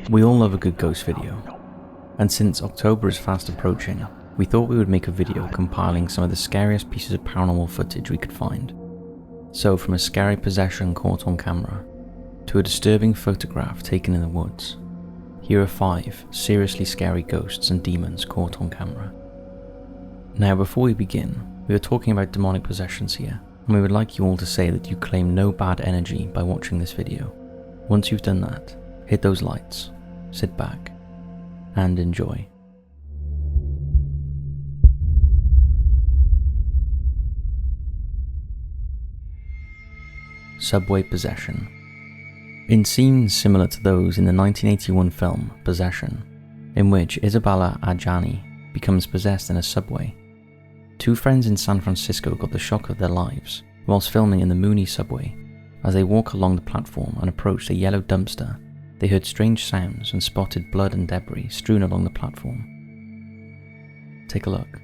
We all love a good ghost video, and since October is fast approaching, we thought we would make a video compiling some of the scariest pieces of paranormal footage we could find. So from a scary possession caught on camera, to a disturbing photograph taken in the woods, here are 5 seriously scary ghosts and demons caught on camera. Now before we begin, we are talking about demonic possessions here, and we would like you all to say that you claim no bad energy by watching this video. Once you've done that, hit those lights, sit back, and enjoy. Subway possession. In scenes similar to those in the 1981 film Possession, in which Isabella Adjani becomes possessed in a subway, 2 friends in San Francisco got the shock of their lives whilst filming in the Mooney subway. As they walk along the platform and approached a yellow dumpster, they heard strange sounds and spotted blood and debris strewn along the platform. Take a look.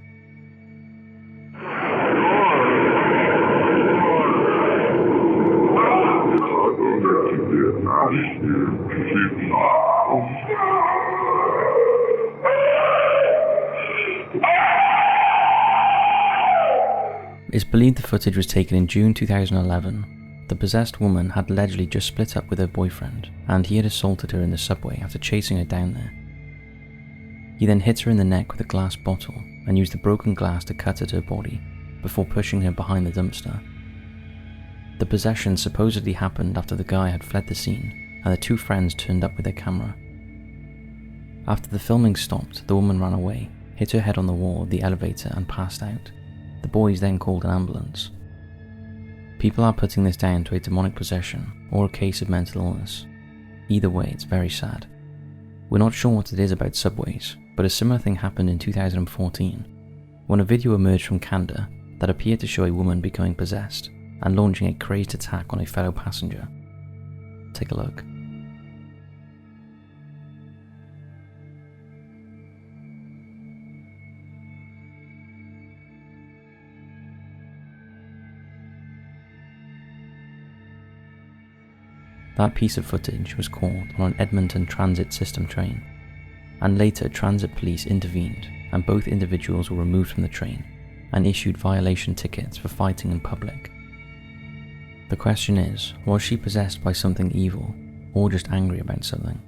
It's believed the footage was taken in June 2011. The possessed woman had allegedly just split up with her boyfriend, and he had assaulted her in the subway after chasing her down there. He then hit her in the neck with a glass bottle and used the broken glass to cut at her body before pushing her behind the dumpster. The possession supposedly happened after the guy had fled the scene and the 2 friends turned up with their camera. After the filming stopped, the woman ran away, hit her head on the wall of the elevator and passed out. The boys then called an ambulance. People are putting this down to a demonic possession or a case of mental illness. Either way, it's very sad. We're not sure what it is about subways, but a similar thing happened in 2014 when a video emerged from Canada that appeared to show a woman becoming possessed and launching a crazed attack on a fellow passenger. Take a look. That piece of footage was caught on an Edmonton Transit System train, and later transit police intervened and both individuals were removed from the train and issued violation tickets for fighting in public. The question is, was she possessed by something evil or just angry about something?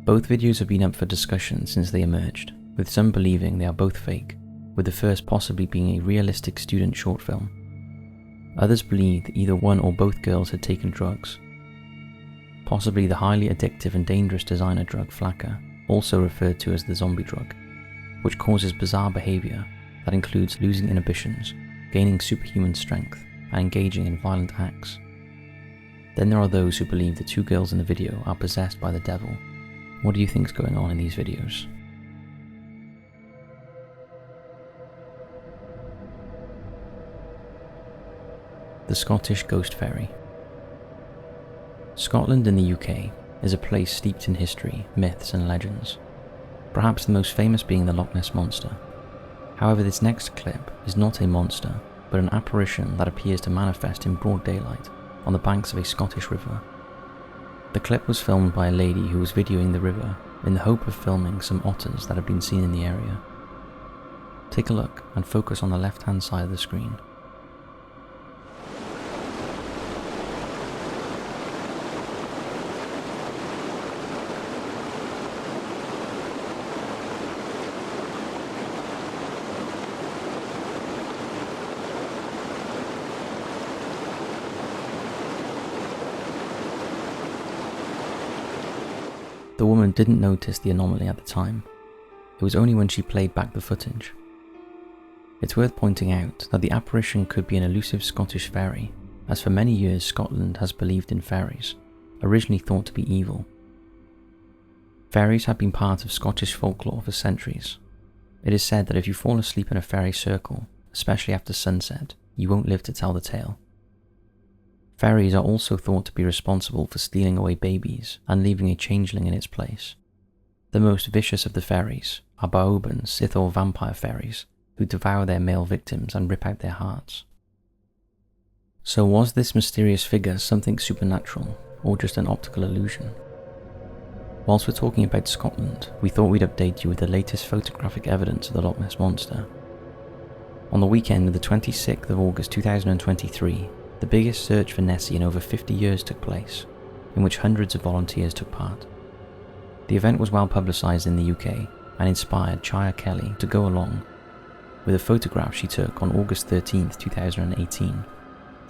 Both videos have been up for discussion since they emerged, with some believing they are both fake, with the first possibly being a realistic student short film. Others believe that either one or both girls had taken drugs. Possibly the highly addictive and dangerous designer drug Flakka, also referred to as the zombie drug, which causes bizarre behaviour that includes losing inhibitions, gaining superhuman strength, and engaging in violent acts. Then there are those who believe the 2 girls in the video are possessed by the devil. What do you think is going on in these videos? The Scottish Ghost Fairy. Scotland in the UK is a place steeped in history, myths and legends, perhaps the most famous being the Loch Ness Monster. However, this next clip is not a monster, but an apparition that appears to manifest in broad daylight on the banks of a Scottish river. The clip was filmed by a lady who was videoing the river in the hope of filming some otters that had been seen in the area. Take a look and focus on the left-hand side of the screen. The woman didn't notice the anomaly at the time. It was only when she played back the footage. It's worth pointing out that the apparition could be an elusive Scottish fairy, as for many years Scotland has believed in fairies, originally thought to be evil. Fairies have been part of Scottish folklore for centuries. It is said that if you fall asleep in a fairy circle, especially after sunset, you won't live to tell the tale. Fairies are also thought to be responsible for stealing away babies and leaving a changeling in its place. The most vicious of the fairies are Baoban Sith or vampire fairies, who devour their male victims and rip out their hearts. So was this mysterious figure something supernatural, or just an optical illusion? Whilst we're talking about Scotland, we thought we'd update you with the latest photographic evidence of the Loch Ness Monster. On the weekend of the 26th of August 2023, the biggest search for Nessie in over 50 years took place, in which hundreds of volunteers took part. The event was well publicised in the UK and inspired Chaya Kelly to go along, with a photograph she took on August 13th, 2018,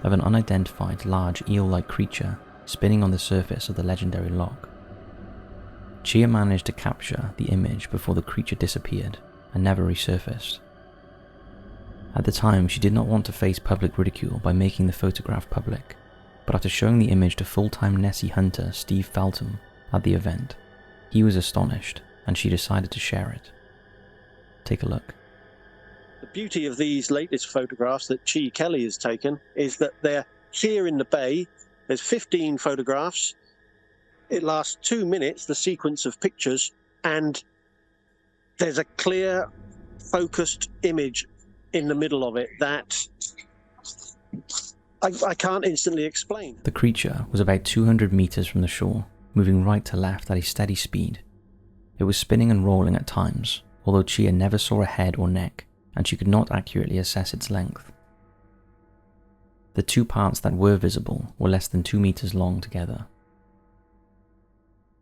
of an unidentified large eel-like creature spinning on the surface of the legendary loch. Chia managed to capture the image before the creature disappeared and never resurfaced. At the time, she did not want to face public ridicule by making the photograph public, but after showing the image to full-time Nessie hunter Steve Feltham at the event, he was astonished and she decided to share it. Take a look. The beauty of these latest photographs that Chi Kelly has taken is that they're here in the bay. There's 15 photographs. It lasts 2 minutes, the sequence of pictures, and there's a clear, focused image in the middle of it that I can't instantly explain. The creature was about 200 meters from the shore, moving right to left at a steady speed. It was spinning and rolling at times, although Chia never saw a head or neck, and she could not accurately assess its length. The two parts that were visible were less than 2 meters long together.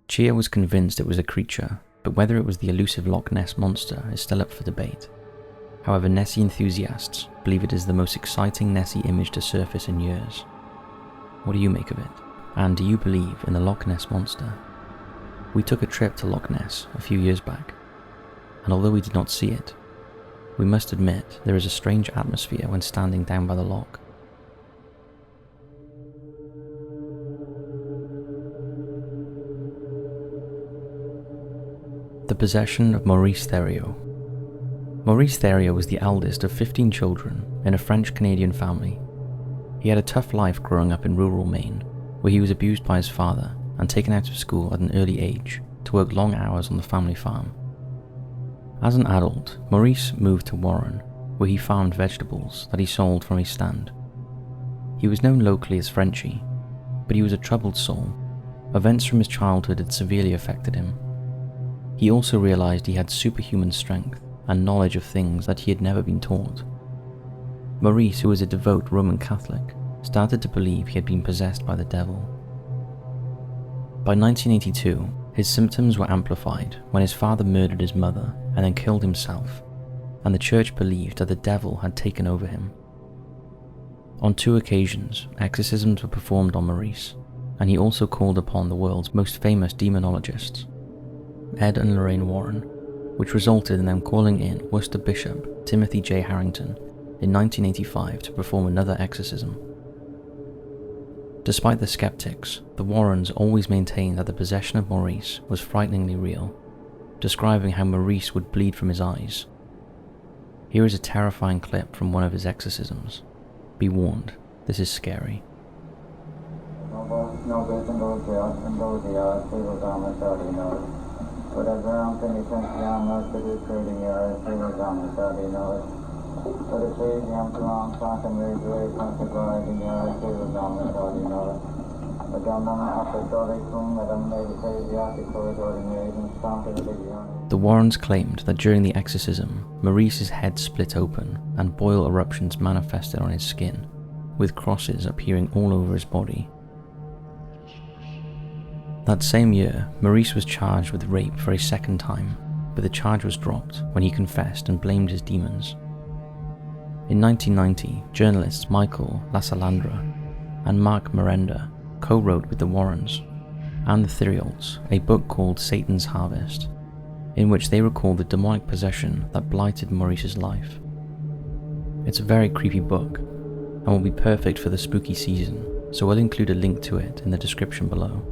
Chia was convinced it was a creature, but whether it was the elusive Loch Ness Monster is still up for debate. However, Nessie enthusiasts believe it is the most exciting Nessie image to surface in years. What do you make of it? And do you believe in the Loch Ness Monster? We took a trip to Loch Ness a few years back, and although we did not see it, we must admit there is a strange atmosphere when standing down by the loch. The possession of Maurice Theo. Maurice Theo was the eldest of 15 children in a French-Canadian family. He had a tough life growing up in rural Maine, where he was abused by his father and taken out of school at an early age to work long hours on the family farm. As an adult, Maurice moved to Warren, where he farmed vegetables that he sold from a stand. He was known locally as Frenchie, but he was a troubled soul. Events from his childhood had severely affected him. He also realized he had superhuman strength and knowledge of things that he had never been taught. Maurice, who was a devout Roman Catholic, started to believe he had been possessed by the devil. By 1982, his symptoms were amplified when his father murdered his mother and then killed himself, and the church believed that the devil had taken over him. On 2 occasions, exorcisms were performed on Maurice, and he also called upon the world's most famous demonologists, Ed and Lorraine Warren, which resulted in them calling in Worcester Bishop Timothy J. Harrington in 1985 to perform another exorcism. Despite the skeptics, the Warrens always maintained that the possession of Maurice was frighteningly real, describing how Maurice would bleed from his eyes. Here is a terrifying clip from one of his exorcisms. Be warned, this is scary. The Warrens claimed that during the exorcism, Maurice's head split open and boil eruptions manifested on his skin, with crosses appearing all over his body. That same year, Maurice was charged with rape for a second time, but the charge was dropped when he confessed and blamed his demons. In 1990, journalists Michael Lasalandra and Mark Miranda co-wrote with the Warrens and the Theriolds a book called Satan's Harvest, in which they recall the demonic possession that blighted Maurice's life. It's a very creepy book and will be perfect for the spooky season, so I'll include a link to it in the description below.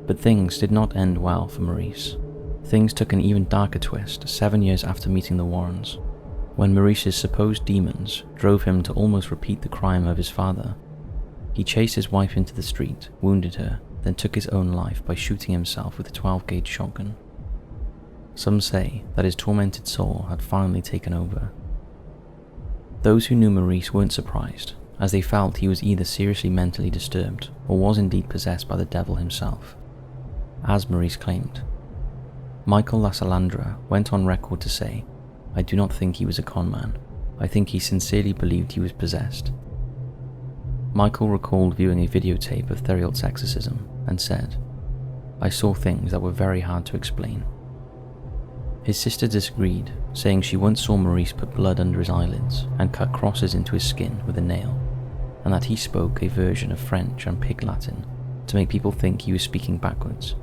But things did not end well for Maurice. Things took an even darker twist 7 years after meeting the Warrens, when Maurice's supposed demons drove him to almost repeat the crime of his father. He chased his wife into the street, wounded her, then took his own life by shooting himself with a 12-gauge shotgun. Some say that his tormented soul had finally taken over. Those who knew Maurice weren't surprised, as they felt he was either seriously mentally disturbed or was indeed possessed by the devil himself. as Maurice claimed. Michael Lasalandra went on record to say, "I do not think he was a con man. I think he sincerely believed he was possessed." Michael recalled viewing a videotape of Theriault's exorcism and said, "I saw things that were very hard to explain." His sister disagreed, saying she once saw Maurice put blood under his eyelids and cut crosses into his skin with a nail, and that he spoke a version of French and Pig Latin to make people think he was speaking backwards.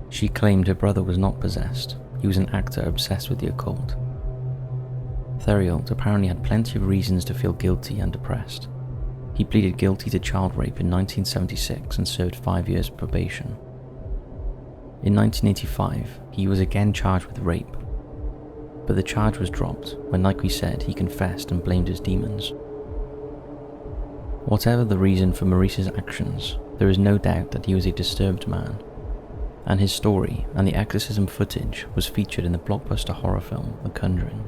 She claimed her brother was not possessed, he was an actor obsessed with the occult. Theriault apparently had plenty of reasons to feel guilty and depressed. He pleaded guilty to child rape in 1976 and served 5 years probation. In 1985, he was again charged with rape, but the charge was dropped when, like we said, he confessed and blamed his demons. Whatever the reason for Maurice's actions, there is no doubt that he was a disturbed man, and his story and the exorcism footage was featured in the blockbuster horror film The Conjuring.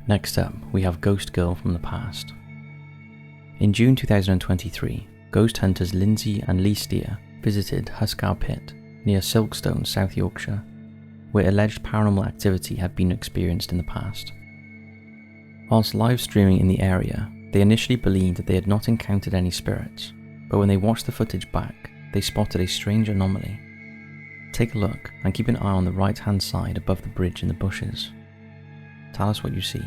Next up, we have Ghost Girl from the Past. In June 2023, ghost hunters Lindsay and Lee Steer visited Huscar Pit near Silkstone, South Yorkshire, where alleged paranormal activity had been experienced in the past. Whilst live streaming in the area, they initially believed that they had not encountered any spirits, but when they watched the footage back, they spotted a strange anomaly. Take a look and keep an eye on the right-hand side above the bridge in the bushes. Tell us what you see.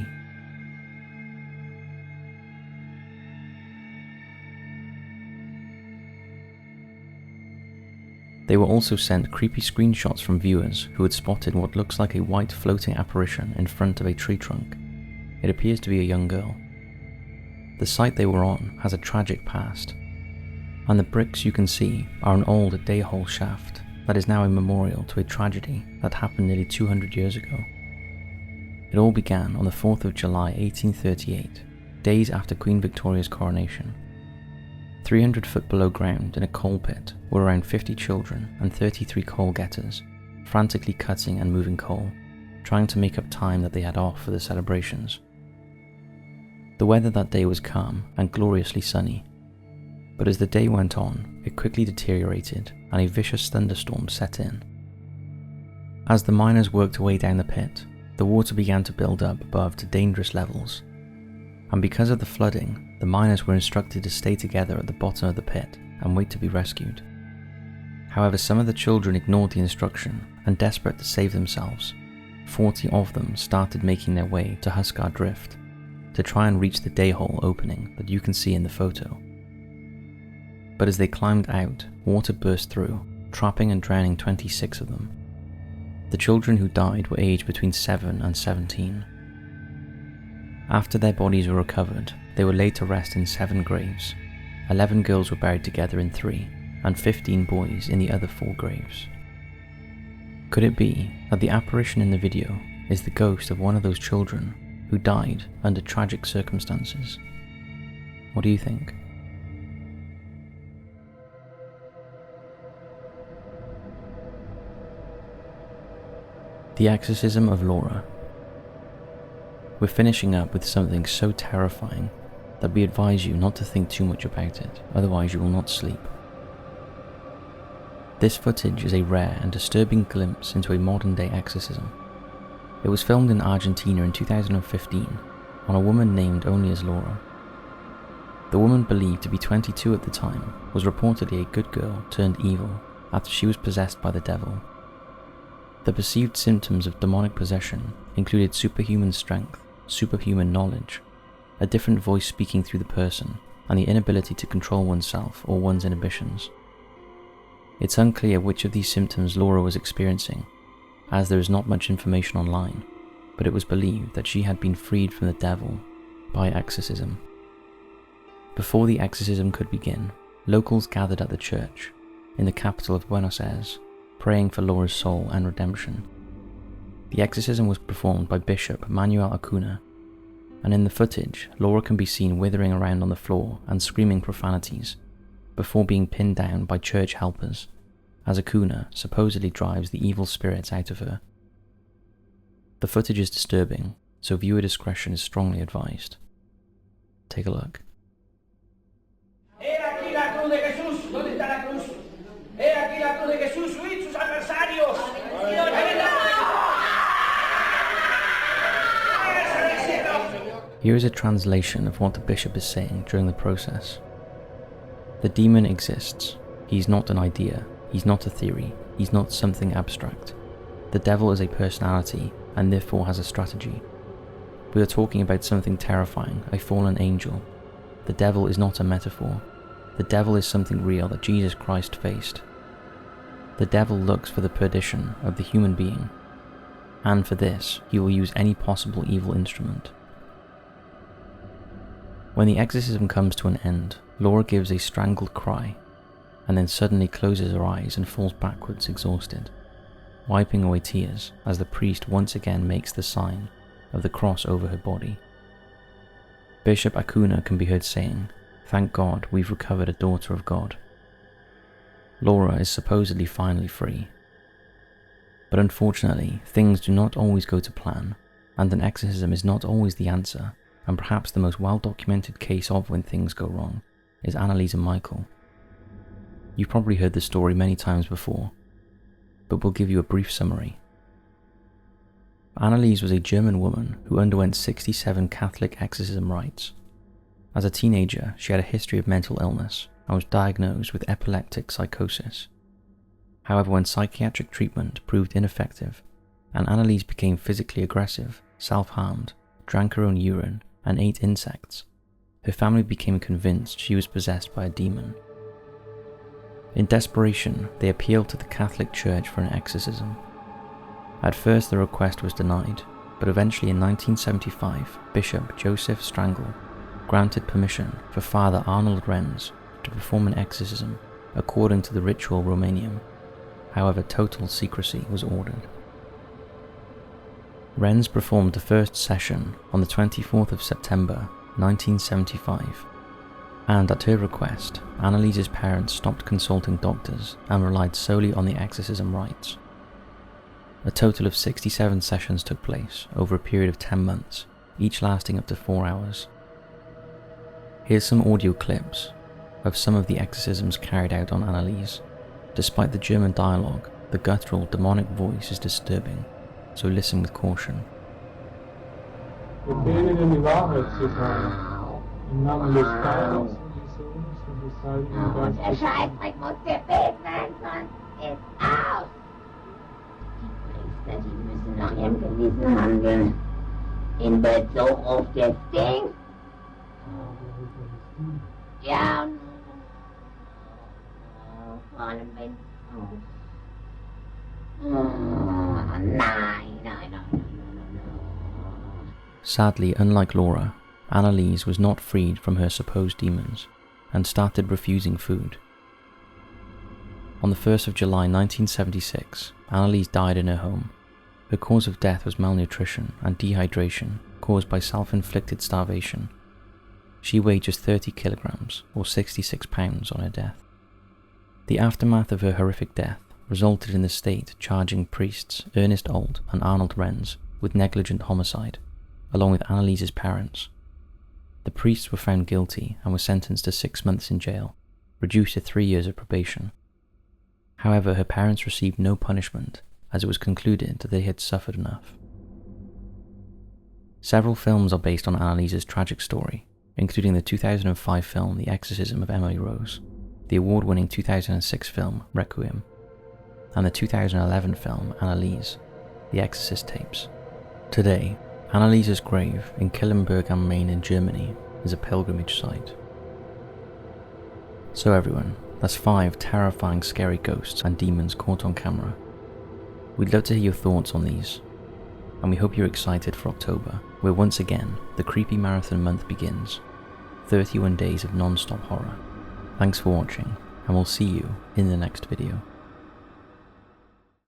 They were also sent creepy screenshots from viewers who had spotted what looks like a white floating apparition in front of a tree trunk. It appears to be a young girl. The site they were on has a tragic past, and the bricks you can see are an old day-hole shaft that is now a memorial to a tragedy that happened nearly 200 years ago. It all began on the 4th of July 1838, days after Queen Victoria's coronation. 300 foot below ground in a coal pit were around 50 children and 33 coal getters, frantically cutting and moving coal, trying to make up time that they had off for the celebrations. The weather that day was calm and gloriously sunny, but as the day went on, it quickly deteriorated and a vicious thunderstorm set in. As the miners worked away down the pit, the water began to build up above to dangerous levels, and because of the flooding, the miners were instructed to stay together at the bottom of the pit and wait to be rescued. However, some of the children ignored the instruction, and desperate to save themselves, 40 of them started making their way to Huscar Drift to try and reach the day-hole opening that you can see in the photo. But as they climbed out, water burst through, trapping and drowning 26 of them. The children who died were aged between 7 and 17. After their bodies were recovered, they were laid to rest in 7 graves. 11 girls were buried together in 3, and 15 boys in the other 4 graves. Could it be that the apparition in the video is the ghost of one of those children who died under tragic circumstances? What do you think? The Exorcism of Laura. We're finishing up with something so terrifying that we advise you not to think too much about it, otherwise you will not sleep. This footage is a rare and disturbing glimpse into a modern-day exorcism. It was filmed in Argentina in 2015 on a woman named only as Laura. The woman, believed to be 22 at the time, was reportedly a good girl turned evil after she was possessed by the devil. The perceived symptoms of demonic possession included superhuman strength, superhuman knowledge, a different voice speaking through the person, and the inability to control oneself or one's inhibitions. It's unclear which of these symptoms Laura was experiencing, as there is not much information online, but it was believed that she had been freed from the devil by exorcism. Before the exorcism could begin, locals gathered at the church in the capital of Buenos Aires, praying for Laura's soul and redemption. The exorcism was performed by Bishop Manuel Acuna, and in the footage, Laura can be seen withering around on the floor and screaming profanities, before being pinned down by church helpers, as Acuna supposedly drives the evil spirits out of her. The footage is disturbing, so viewer discretion is strongly advised. Take a look. He aquí la cruz de Jesús. ¿Dónde está la cruz? He aquí la cruz de Jesús, huid sus adversarios. Here is a translation of what the bishop is saying during the process. The demon exists. He's not an idea. He's not a theory. He's not something abstract. The devil is a personality and therefore has a strategy. We are talking about something terrifying, a fallen angel. The devil is not a metaphor. The devil is something real that Jesus Christ faced. The devil looks for the perdition of the human being, and for this he will use any possible evil instrument. When the exorcism comes to an end, Laura gives a strangled cry, and then suddenly closes her eyes and falls backwards exhausted, wiping away tears as the priest once again makes the sign of the cross over her body. Bishop Acuna can be heard saying, "Thank God we've recovered a daughter of God." Laura is supposedly finally free. But unfortunately, things do not always go to plan, and an exorcism is not always the answer, and perhaps the most well-documented case of when things go wrong is Annalise and Michael. You've probably heard this story many times before, but we'll give you a brief summary. Annalise was a German woman who underwent 67 Catholic exorcism rites. As a teenager, she had a history of mental illness and was diagnosed with epileptic psychosis. However, when psychiatric treatment proved ineffective, and Annalise became physically aggressive, self-harmed, drank her own urine, and ate insects, her family became convinced she was possessed by a demon. In desperation, they appealed to the Catholic Church for an exorcism. At first the request was denied, but eventually in 1975, Bishop Joseph Strangle granted permission for Father Arnold Renz to perform an exorcism according to the ritual Romanium. However, total secrecy was ordered. Renz performed the first session on the 24th of September 1975, and at her request, Annalise's parents stopped consulting doctors and relied solely on the exorcism rites. A total of 67 sessions took place over a period of 10 months, each lasting up to 4 hours. Here's some audio clips of some of the exorcisms carried out on Annalise. Despite the German dialogue, the guttural, demonic voice is disturbing, so listen with caution. Der Scheißdreck muss gebeten werden, sonst ist aus. Die Priester, die müssen nach ihrem Gewissen handeln. In Bezug auf das Ding. Ja, vor allem wenn... Nein. Sadly, unlike Laura, Annalise was not freed from her supposed demons and started refusing food. On the 1st of July 1976, Annalise died in her home. Her cause of death was malnutrition and dehydration caused by self-inflicted starvation. She weighed just 30 kilograms, or 66 pounds, on her death. The aftermath of her horrific death resulted in the state charging priests Ernest Old and Arnold Renz with negligent homicide, along with Annalise's parents. The priests were found guilty and were sentenced to 6 months in jail, reduced to 3 years of probation. However, her parents received no punishment, as it was concluded that they had suffered enough. Several films are based on Annalise's tragic story, including the 2005 film The Exorcism of Emily Rose, the award-winning 2006 film Requiem, and the 2011 film Annalise, The Exorcist Tapes. Today, Annalise's grave in Killenberg am Main in Germany is a pilgrimage site. So everyone, that's 5 terrifying scary ghosts and demons caught on camera. We'd love to hear your thoughts on these, and we hope you're excited for October, where once again the Creepy Marathon month begins. 31 days of non-stop horror. Thanks for watching, and we'll see you in the next video.